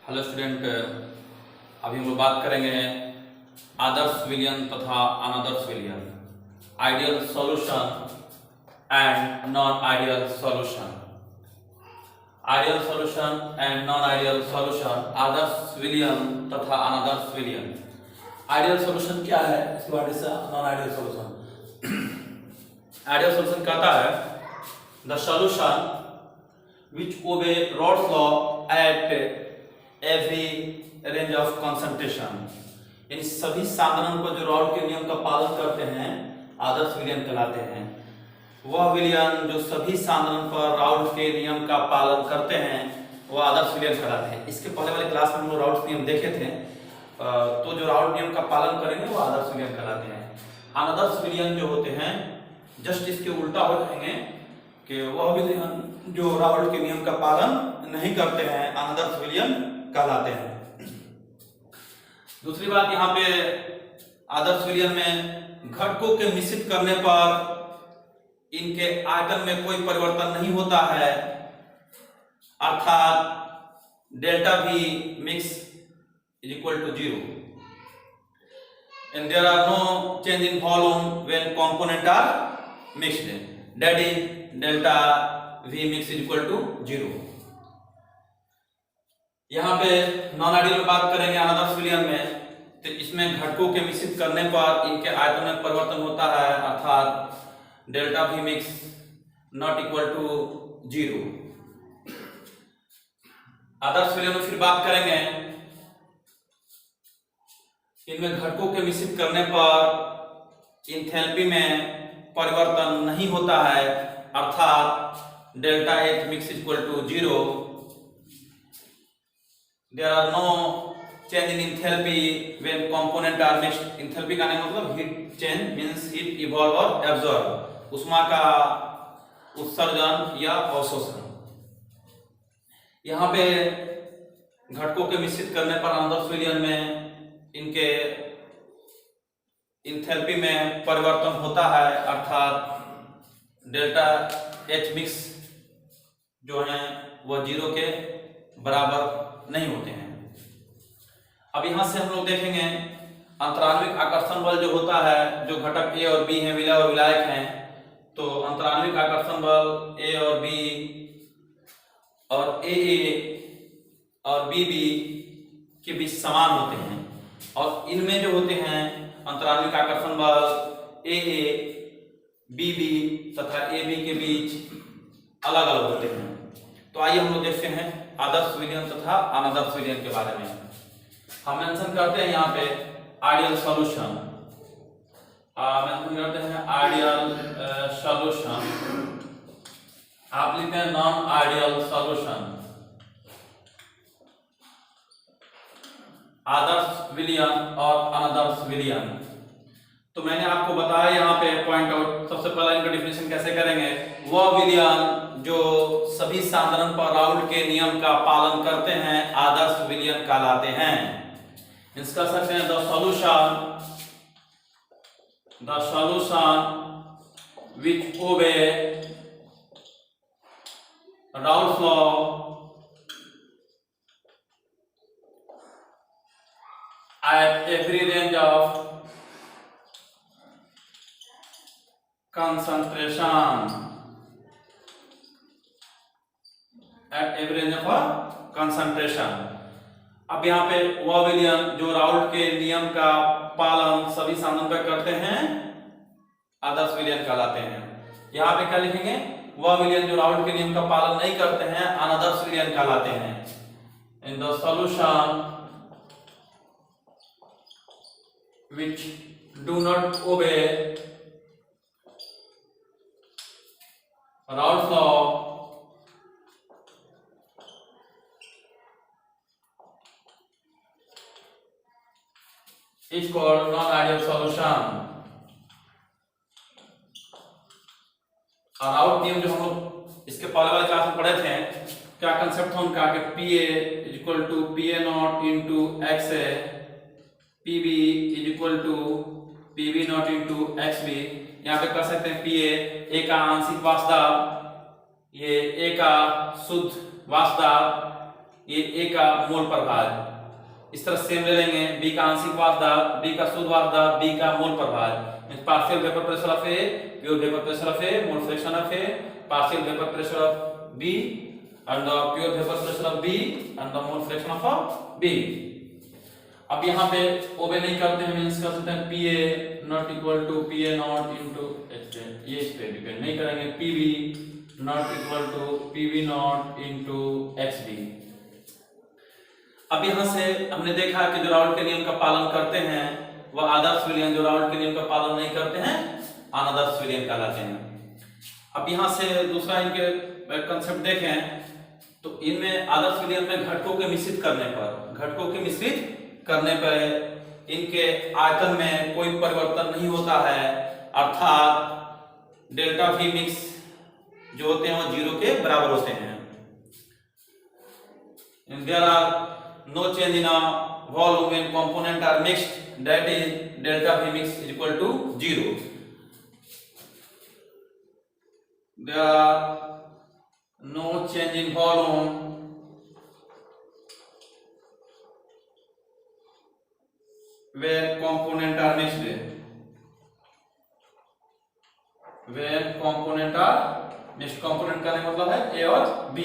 Hello student, अभी हम लोग बात करेंगे आदर्श विलयन तथा अनादर्श विलयन, ideal solution and non ideal solution. Ideal solution and non ideal solution, आदर्श विलयन तथा अनादर्श विलयन। आइडियल सॉल्यूशन क्या है, इसके बाद non ideal solution. Ideal solution कहता है the solution which obey Rod's law at every range of concentration। यानी सभी सांद्रण को जो रॉड के नियम का पालन करते हैं आदर्श विलयन कहलाते हैं। वह विलयन जो सभी सांद्रण पर रॉड के नियम का पालन करते हैं वह आदर्श विलयन कहलाते हैं। इसके पहले वाले क्लास में हम लोग रॉड नियम देखे थे, तो जो रॉड नियम का पालन करेंगे वो आदर्श विलयन कहलाते हैं। अनादर्श विलयन जो होते हैं जस्ट इसके उल्टा हो जाएंगे कि वह विलयन जो रॉड के नियम का पालन नहीं करते हैं अनादर्श विलयन कहलाते हैं। दूसरी बात, यहाँ पे आदर्श विलयन में घटकों के मिश्रित करने पर इनके आयतन में कोई परिवर्तन नहीं होता है, अर्थात डेल्टा भी mix is equal to 0 and there are no change in volume when component are mixed, that is delta V mix is equal to 0। यहाँ पे नॉन आइडियल में बात करेंगे अनादर्श विलयन में, तो इसमें घटकों के मिश्रित करने पर इनके आयतन में परिवर्तन होता है, अर्थात delta V mix not equal to 0। आदर्श विलयन में फिर बात करेंगे, इनमें घटकों के मिश्रित करने पर इंथैल्पी में परिवर्तन नहीं होता है, अर्थात delta H mix is equal to 0। There are no change in enthalpy when component are mixed। enthalpy का मतलब heat change means heat evolve और absorb, उष्मा का उत्सर्जन या अवशोषण। यहाँ पे घटकों के मिश्रित करने पर अनादर्श विलयन में इनके इंथैल्पी में परिवर्तन होता है, अर्थात डेल्टा H मिक्स जो है वह 0 के बराबर नहीं होते हैं। अब यहां से हम लोग देखेंगे अंतराण्विक आकर्षण बल जो होता है, जो घटक A और B हैं, विलय और विलायक हैं, तो अंतराण्विक आकर्षण बल A और B और AA और BB के बीच समान होते हैं, और इनमें जो होते हैं अंतराण्विक आकर्षण बल AA, BB तथा AB के बीच अलग अलग होते हैं। तो आइए हम लोग देखते हैं आदर्श विलयन तथा अनादर्श विलयन के बारे में। हम मेंशन करते हैं यहाँ पे आइडियल सॉल्यूशन, मेंशन करते हैं आइडियल सॉल्यूशन, आप लिखते हैं नॉन आइडियल सॉल्यूशन। आदर्श विलयन और अनादर्श विलयन, तो मैंने आपको बताया यहाँ पे पॉइंट आउट। सबसे पहले इनका डिफिनेशन कैसे करेंगे, वह विलयन जो सभी सांद्रण पर राउल्ट के नियम का पालन करते हैं आदर्श विलयन कहलाते हैं। इसका सकते हैं the solution which obey Raoult's law at every range of concentration, at every range of concentration। अब यहाँ पे वह विलयन जो राउल्ट के नियम का पालन सभी सांद्रण पर करते हैं आदर्श विलयन कहलाते हैं। यहाँ पे क्या लिखेंगे, वह विलयन जो राउल्ट के नियम का पालन नहीं करते हैं अनादर्श विलयन कहलाते हैं। In the solution which do not obey Raoult's law is called non-ideal solution। Raoult नियम जो हम लोग इसके पहले वाले क्लास में पढ़े थे, क्या कंसेप्ट था उनका कि PA is equal to PA not into XA, PB is equal to PB not into XB। यहाँ पे कर सकते हैं PA A का आंशिक वाष्प दाब, ये A का शुद्ध वाष्प दाब ये ए का मोल प्रभार। इस तरह सेम ले लेंगे बी का आंशिक वाष्प दाब, बी का शुद्ध वाष्प दाब, बी का मोल प्रभार। Partial vapour pressure of A, pure vapour pressure of A, mole fraction of A, partial vapour pressure of B and the pure vapor pressure of B and the mole fraction of B। अब यहाँ पे ओबे नहीं करते हैं, means कर सकते हैं PA not equal to PA not into HA, ये इस पे डिपेंड नहीं करेंगे। PB not equal to PB not into HB। अब यहाँ से हमने देखा कि जो राउल्ट के नियम का पालन करते हैं वह आदर्श विलयन, जो राउल्ट के नियम का पालन नहीं करते हैं अनादर्श विलयन कहलाते हैं। अब यहाँ से दूसरा इनके कंसेप्ट देखें तो इनमें आदर्श विलयन में घटकों के मिश्रित करने पर इनके आयतन में कोई परिवर्तन नहीं होता है, अर्थात डेल्टा V मिक्स जो होते हैं वो 0 के बराबर होते हैं। There are no change in a volume when components are mixed, that is delta V mix is equal to 0। There are no change in volume when components are mixed, when components are mixed, component का मतलब है A और B,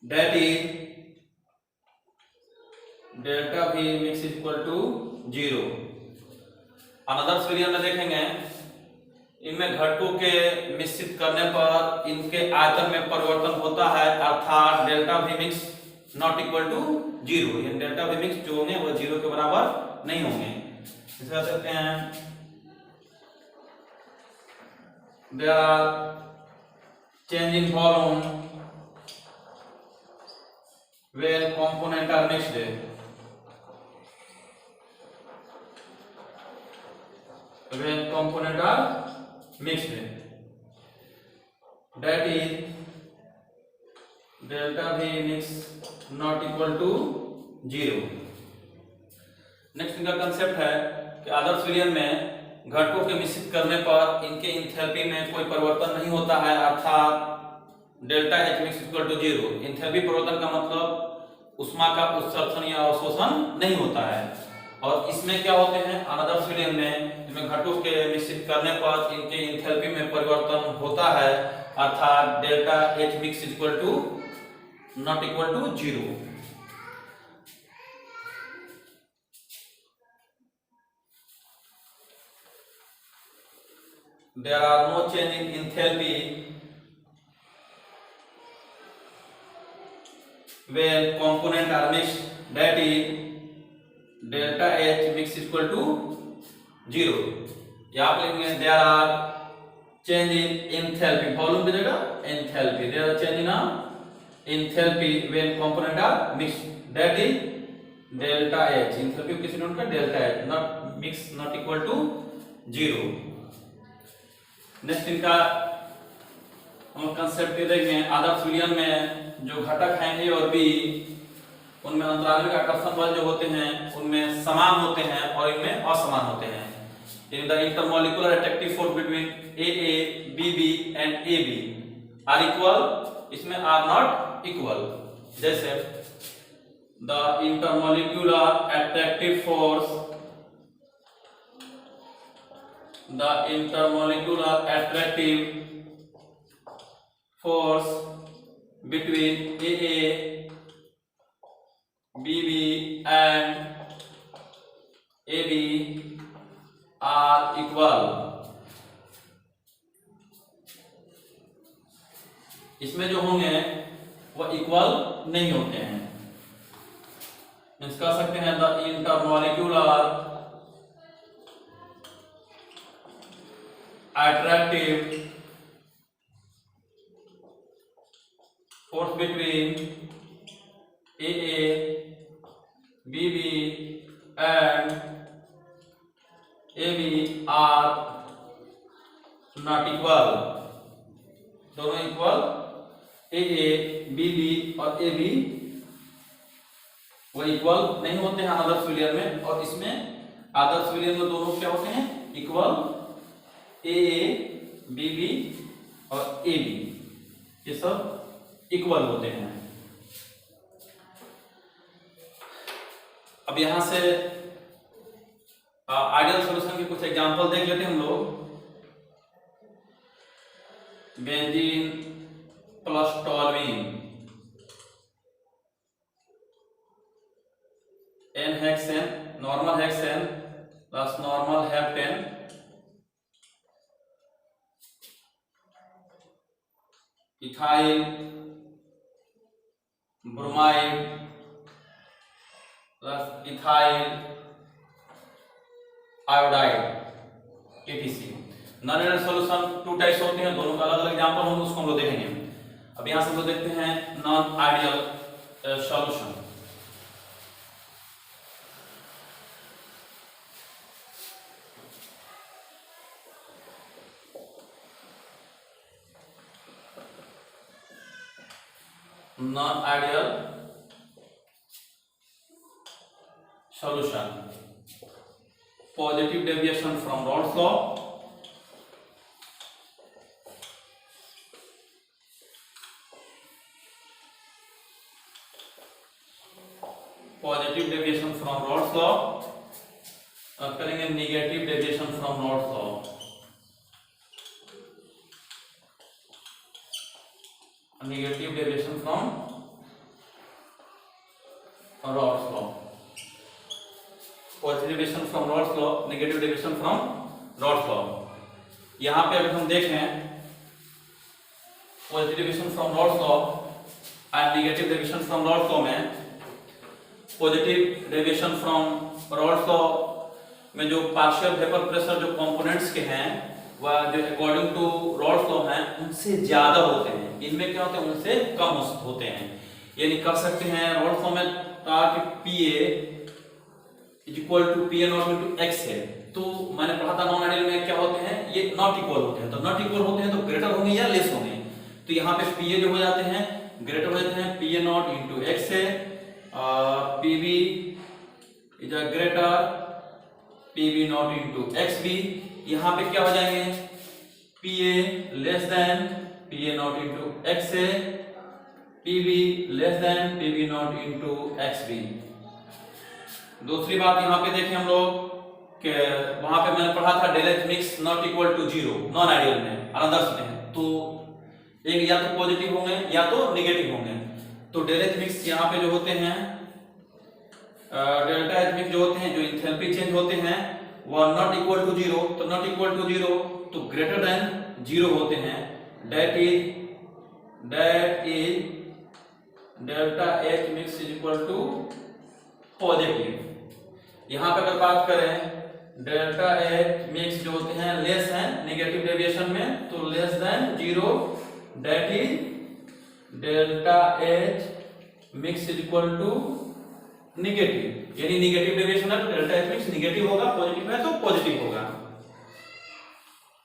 that is delta V mix is equal to 0। अनादर्श विलयन में देखेंगे इनमें घटकों के मिश्रित करने पर इनके आयतन में परिवर्तन होता है, अर्थात delta V mix not equal to 0। ये डेल्टा V मिक्स जो होंगे वो 0 के बराबर नहीं होंगे। इसे कह सकते हैं there are change in volume when components are mixed, when components are mixed, that is delta V mix not equal to 0। Next इनका कंसेप्ट है कि आदर्श विलयन में घटकों के मिश्रित करने पर इनके एंथैल्पी में कोई परिवर्तन नहीं होता है, अर्थात delta H mix equal to 0। Enthalpy परिवर्तन का मतलब ऊष्मा का उत्सर्जन या अवशोषण नहीं होता है। और इसमें क्या होते हैं अनादर्श विलयन में, इसमें घटकों के मिश्रित करने पर इनके एंथैल्पी में परिवर्तन होता है, अर्थात delta H mix equal to not equal to 0। There are no change in enthalpy when components are mixed, that is delta H mix equal to 0। यहाँ पे लिखेंगे there are change in enthalpy, volume की जगह enthalpy, there are change in enthalpy when components are mixed, that is delta H। enthalpy किसी note का delta H not mix not equal to 0। Next इनका हम concept देखेंगे आदर्श विलयन में जो घटक हैं ए और बी उनमें अंतरालिक आकर्षण बल जो होते हैं उनमें समान होते हैं और इनमें असमान होते हैं। In the intermolecular attractive force between AA, BB and AB are equal, इसमें आर नॉट इक्वल। जैसे the intermolecular attractive force, the intermolecular attractive force between AA, BB and AB are equal। इसमें जो होंगे वो इक्वल नहीं होते हैं। Means कह सकते हैं the intermolecular attractive force between AA, BB and AB are not equal। दोनों इक्वल AA, BB और AB वो इक्वल नहीं होते हैं आदर्श विलयन में। और इसमें आदर्श विलयन में दोनों क्या होते हैं इक्वल, AA, BB और AB ये सब इक्वल होते हैं। अब यहां से आइडियल सॉल्यूशन के कुछ एग्जांपल देख लेते हैं हम लोग। Benzene plus toluene, n hexane, normal hexane plus normal heptane, ethyl bromide plus ethyl iodide, etc. Non ideal solution two types होते हैं, दोनों का अलग अलग एग्जांपल होंगे, उसको हम लोग देखेंगे। अब यहां से हम लोग देखते हैं non ideal solution. non-ideal solution, positive deviation from Rod's law, positive deviation from Rod's law, अब करेंगे negative deviation from Rod's law, negative deviation from Rod's law, positive deviation from Rod's law, negative deviation from Rod's law। यहां पे अगर हम देखें positive deviation from Rod's law and negative deviation from Rod's law में, positive deviation from Rod's law में जो partial vapour pressure जो components के हैं वह जो अकॉर्डिंग टू रॉड्स लॉ हैं उनसे ज्यादा होते हैं, इनमें क्या होते हैं उनसे कम होते हैं। यानी कर सकते हैं रॉड्स लॉ में था कि Pa is equal to Pa not into x है, तो मैंने पढ़ा था नॉन आइडियल में क्या होते हैं, ये नॉट इक्वल होते हैं। तो नॉट इक्वल होते हैं तो ग्रेटर होंगे या लेस होंगे, तो यहाँ पे Pa जो हो जाते हैं ग्रेटर हो जाते हैं, Pa नॉट इनटू x है, Pb is a greater Pb not into xb। यहाँ पे क्या हो जाएंगे Pa less than Pa not into x है, Pb less than Pb not into xb। दूसरी बात यहाँ पे देखें हम लोग कि वहां पे मैंने पढ़ा था del H mix not equal to zero non ideal में, अनदर्स में, तो एक या तो पॉजिटिव होंगे या तो नेगेटिव होंगे। तो डेल एच मिक्स यहाँ पे जो होते हैं डेल्टा एच मिक्स जो होते हैं, जो इंथैल्पी चेंज होते हैं वह नॉट इक्वल टू जीरो, तो नॉट इक्वल टू जीरो तो ग्रेटर देन जीरो होते हैं, that is delta H mix is equal to positive. यहां पे अगर बात करें डेल्टा एच मिक्स जो होते हैं लेस हैं नेगेटिव डेविएशन में, तो less than zero, that is delta H mix is equal to negative. यानी नेगेटिव डेविएशन है तो डेल्टा एच मिक्स नेगेटिव होगा, पॉजिटिव है तो पॉजिटिव होगा।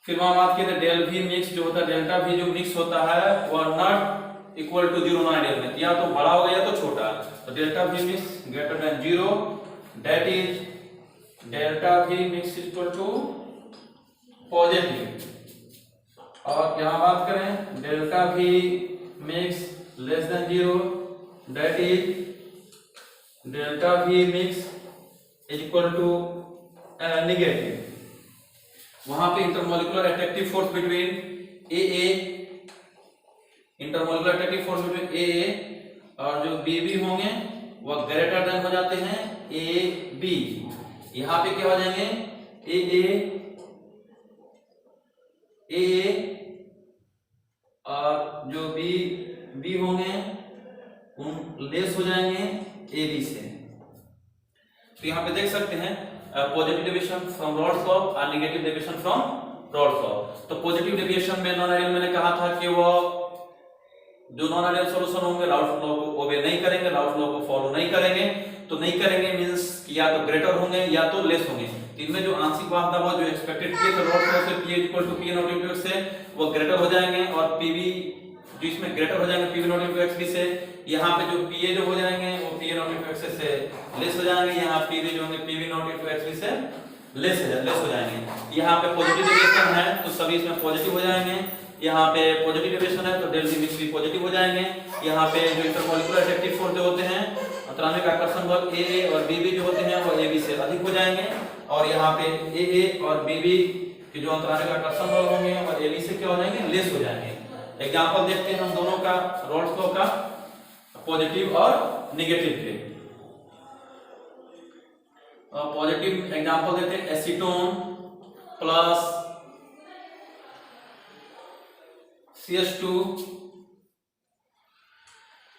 फिर वहां बात की डेल वी मिक्स जो होता है, डेल्टा वी जो मिक्स होता है वह not equal to zero non ideal में, या तो बड़ा होगा या तो छोटा, तो delta V mix greater than zero, that is delta V mix equal to positive. और यहां बात करें delta V mix less than zero, that is delta V mix is equal to negative. वहां पे intermolecular attractive force between AA, intermolecular attractive force between AA और जो BB होंगे वह ग्रेटर देन हो जाते हैं AB। यहां पे क्या हो जाएंगे AA और जो B होंगे उन लेस हो जाएंगे AB से। तो यहां पे देख सकते हैं positive deviation from Raoult's law और negative deviation from Raoult's law. तो पॉजिटिव डेविएशन में नॉन आइडियल मैंने कहा था कि वो जो नॉन आइडियल सॉल्यूशन होंगे रॉड्स लॉ को ओबे नहीं करेंगे, रॉड्स लॉ को फॉलो नहीं करेंगे। तो नहीं करेंगे मींस कि या तो ग्रेटर होंगे या तो लेस होंगे। इनमें जो आंशिक वाहक दबाव जो एक्सपेक्टेड किए थे रॉड्स लॉ से P equal to P not into x से वो ग्रेटर हो जाएंगे, और Pb जो इसमें ग्रेटर हो जाएंगे Pb नॉट इनटू xb से। यहाँ पे जो Pa जो हो जाएंगे वो Pa नॉट इनटू x से लेस हो जाएंगे, यहाँ Pb जो होंगे Pb नॉट इनटू xb से लेस हो जाएंगे। यहाँ पे पॉजिटिव डेविएशन है तो सभी इसमें पॉजिटिव हो जाएंगे, यहाँ पे पॉजिटिव डेविएशन है तो डेल वी मिक्स भी पॉजिटिव हो जाएंगे। यहाँ पे जो इंटरमोलिकुलर अट्रैक्टिव फोर्स जो होते हैं अंतरान्विक आकर्षण बल ए और बी जो होते हैं वो ए बी से अधिक हो जाएंगे, और यहाँ पे ए और बी के जो अंतरान्विक आकर्षण बल होंगे और ए बी से क्या हो जाएंगे, लेस हो जाएंगे। एग्जाम्पल देखते हैं हम दोनों का, रॉल्स लॉ का पॉजिटिव और निगेटिव के। पॉजिटिव एग्जाम्पल देते हैं, acetone plus CH2,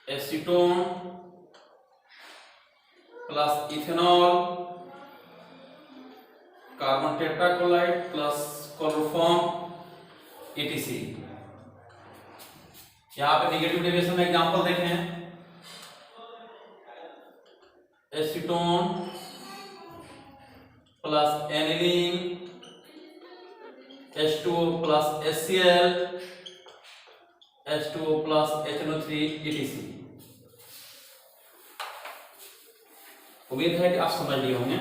acetone plus ethanol, carbon tetrachloride plus chloroform ETC। यहां पे निगेटिव डेविएशन में एग्जांपल देखें, acetone plus aniline, H2O plus HCl, H2O plus HNO3 ETC। उम्मीद है कि आप समझ लिए होंगे।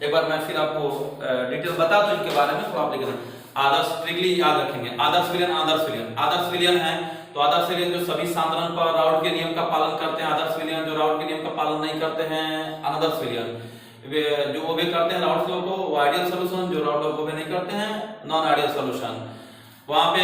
एक बार मैं फिर आपको डिटेल बता दूं इनके बारे में, तो आप लिख दें। आदर्श स्ट्रिक्टली याद रखेंगे, आदर्श विलयन, आदर्श विलयन है तो आदर्श विलयन जो सभी सांद्रण पर राउट के नियम का पालन करते हैं, आदर्श विलयन जो राउट के नियम का पालन नहीं करते हैं, अनादर्श विलयन जो ओबे करते हैं राउट लॉ को, वो आइडियल सॉल्यूशन, जो राउट लॉ को ओबे नहीं करते हैं, नॉन आइडियल सॉल्यूशन। वहां पे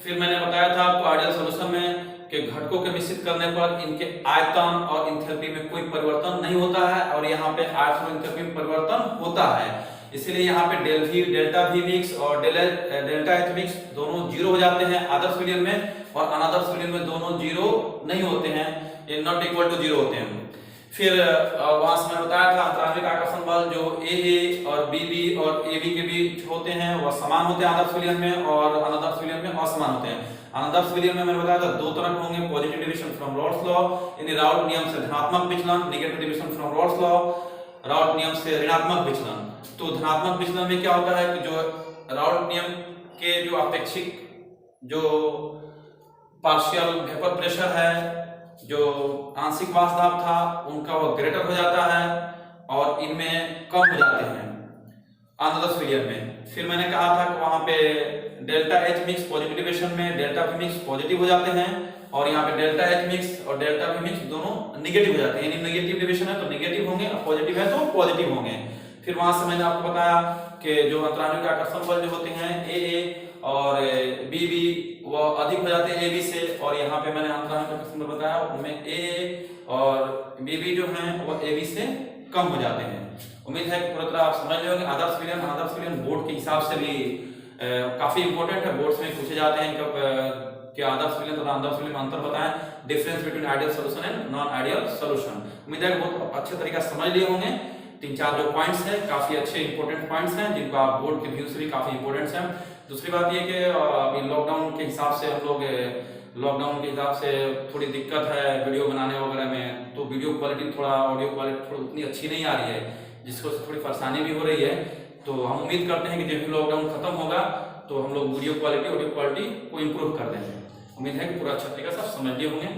फिर मैंने बताया था आपको आइडियल सॉल्यूशन में कि घटकों के मिश्रित करने पर इनके आयतन और एंथैल्पी में कोई परिवर्तन नहीं होता है, और यहाँ पे आयतन और एंथैल्पी में परिवर्तन होता है। इसलिए यहाँ पे डेल्टा V मिक्स और डेल्टा H मिक्स दोनों जीरो हो जाते हैं आदर्श विलयन में, और अनादर्श विलयन में दोनों जीरो नहीं होते हैं, ये नॉट इक्वल टू जीरो होते हैं। फिर वहां से मैं बताया था अंतरान्विक आकर्षण बल जो ए और बी और ए बी के बीच होते हैं वह समान होते हैं आदर्श विलयन में, और अनादर्श विलयन में असमान होते हैं। अनादर्श विलयन में मैंने बताया था दो तरह के होंगे, positive deviation from Raoult's law, यानी राउट नियम से धनात्मक विचलन, negative deviation from Raoult's law, Raoult नियम से ऋणात्मक विचलन। तो धनात्मक विचलन में क्या होता है कि जो राउट नियम के जो अपेक्षित जो पार्शियल वेपर प्रेशर है, जो आंशिक वाष्प दाब था, उनका वो ग्रेटर हो जाता है और इनमें कम हो जाते हैं अनादर्श विलयन में। फिर मैंने कहा था कि वहां पे delta H mix positive deviation में डेल्टा V मिक्स पॉजिटिव हो जाते हैं, और यहाँ पे डेल्टा H मिक्स और डेल्टा V मिक्स दोनों निगेटिव हो जाते हैं, यानी नेगेटिव डेविएशन है तो निगेटिव होंगे और पॉजिटिव है तो पॉजिटिव होंगे। फिर वहां से मैंने आपको बताया कि जो अंतरान्विक आकर्षण बल जो होते हैं ए और बी वो अधिक हो जाते हैं ए बी से, और यहाँ पे मैंने अंतरान्विक आकर्षण बल बताया उनमें ए और बी जो हैं वो ए बी से कम हो जाते हैं। उम्मीद है कि पूरी तरह आप समझ लोगे। आदर्श विलयन बोर्ड के हिसाब से भी काफी इंपॉर्टेंट है, बोर्ड्स में पूछे जाते हैं कि आदर्श विलयन तथा अनादर्श विलयन में अंतर बताएं, difference between ideal solution and non ideal solution. उम्मीद है कि बहुत अच्छे तरीके से समझ लिए होंगे। 3-4 जो पॉइंट्स हैं काफी अच्छे इंपॉर्टेंट पॉइंट्स हैं, जिनको आप बोर्ड के व्यू से भी काफी इंपॉर्टेंट हैं। दूसरी बात ये कि अभी लॉकडाउन के हिसाब से हम लोग थोड़ी दिक्कत है वीडियो बनाने वगैरह में, तो वीडियो क्वालिटी थोड़ा ऑडियो क्वालिटी थोड़ी उतनी अच्छी नहीं आ रही है, जिसको थोड़ी परेशानी भी हो रही है। तो हम उम्मीद करते हैं कि जब भी लॉकडाउन खत्म होगा तो हम लोग वीडियो क्वालिटी ऑडियो क्वालिटी को इम्प्रूव कर देंगे। उम्मीद है कि पूरा अच्छा तरीका से आप समझ लिए होंगे।